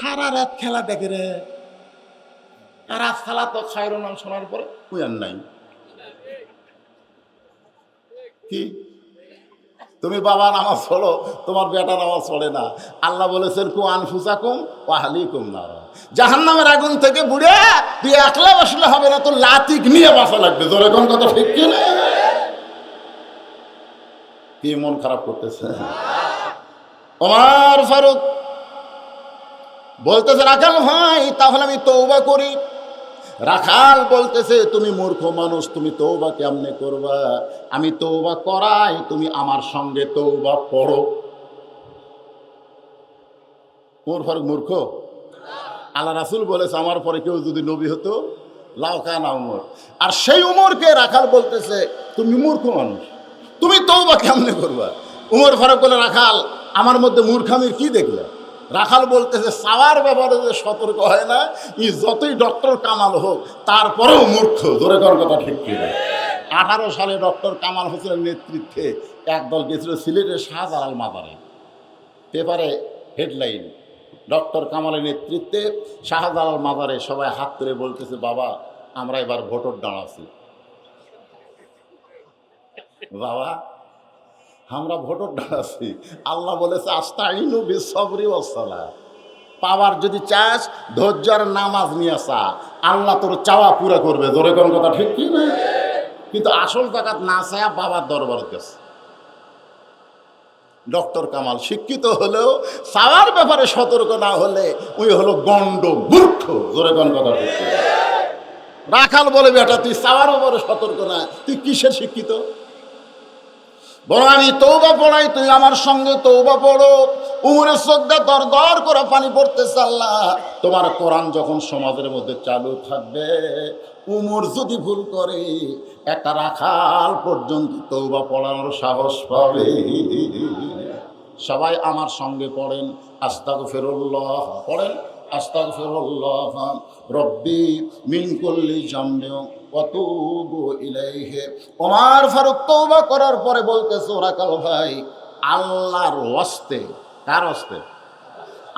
সারা রাত খেলা দেখে রে, আর সালা তো খায়রুল নাম শোনার পরে তুই আর নাই কি? তুমি বাবা নামাজ পড়ো, তোমার বেটা নামাজ পড়ে না। আল্লাহ বলেছেন কু আনফুসাকুম ওয়া আহলিকুম নার, জাহান্নামের আগুন থেকে বুড়ে তুই একলা বসলে হবে না, তো লাতিক নিয়ে বাসা লাগবে। জোরে কোন কথা ঠিক কি না? কি মন খারাপ করতেছে? ওমর ফারুক বলতেছে রাখাল ভাই তাহলে আমি তওবা করি। রাখাল বলতেছে তুমি মূর্খ মানুষ, তুমি তওবা কেমনে করবা? আমি তওবা করাই, তুমি আমার সঙ্গে তওবা পড়ো। ওমর ফারুক মূর্খ? আল্লাহ রাসূল বলেছে আমার পরে কেউ যদি নবী হতো লাউ কানা উমর। আর সেই উমরকে রাখাল বলতেছে তুমি মূর্খ মানুষ, তুমি তওবা কেমনে করবা? উমর ফারুক বলে রাখাল আমার মধ্যে মূর্খামির কি দেখলে? রাখাল বলতেছে চাওয়ার ব্যাপারে যে সতর্ক হয় না, ই যতই ডক্টর কামাল হোক তারপরেও মূর্খ। ধরে করার কথা ঠিক কি? 18 সালে ডক্টর কামাল হোসেনের নেতৃত্বে একদল গেছিল সিলেটের শাহজালাল মাজারে। পেপারে হেডলাইন, ডক্টর কামালের নেতৃত্বে শাহজালাল মাজারে সবাই হাত তুলে বলতেছে বাবা আমরা এবার ভোটর দাঁড়াচ্ছি, বাবা আমরা ভোটর দাঁড়াচ্ছি। আল্লাহ বলেছে আস্তাইনু বিসসবরি ওয়াস সালাহ, পাওয়ার যদি চাস ধৈর্য আর নামাজ নিয়ে আসা, আল্লাহ তোর চাওয়া পুরা করবে। জোরে কোন কথা ঠিক কি না? কিন্তু আসল জাকাত না চায়া বাবার দরবার গেছে। ডক্টর কামাল শিক্ষিত হলেও চাওয়ার ব্যাপারে সতর্ক না হলে ওই হলো গন্ড মূর্খ। জোরে কোন কথা ঠিক কি? রাখাল বলে বেটা তুই চাওয়ার ব্যাপারে সতর্ক না, তুই কিসের শিক্ষিত? বড় আমি তওবা পড়াই, তুই আমার সঙ্গে তওবা পড়ো। উমরের চোখটা দর দর করে পানি পড়তেছে। আল্লাহ তোমার কোরআন যখন সমাজের মধ্যে চালু থাকবে, উমর যদি ভুল করে একটা রাখাল পর্যন্ত তওবা পড়ানোর সাহস পাবে। সবাই আমার সঙ্গে পড়েন আস্তাগফিরুল্লাহ, পড়েন আস্তাগফিরুল্লাহ রব্বি মিন কুল্লি জামবিন ওয়া তুবু ইলাইহি। ওমর ফারুক তওবা করার পরে বলতেছে রাখাল ভাই আল্লাহর ওয়াস্তে, কার ওয়াস্তে?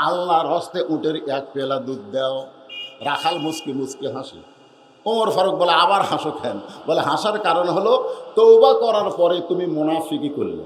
আল্লাহর ওয়াস্তে উটের এক পেলা দুধ দাও। রাখাল মুচকি মুচকি হাসে। ওমর ফারুক বলে আবার হাসো কেন? বলে হাসার কারণ হলো তওবা করার পরে তুমি মুনাফিকি করলে।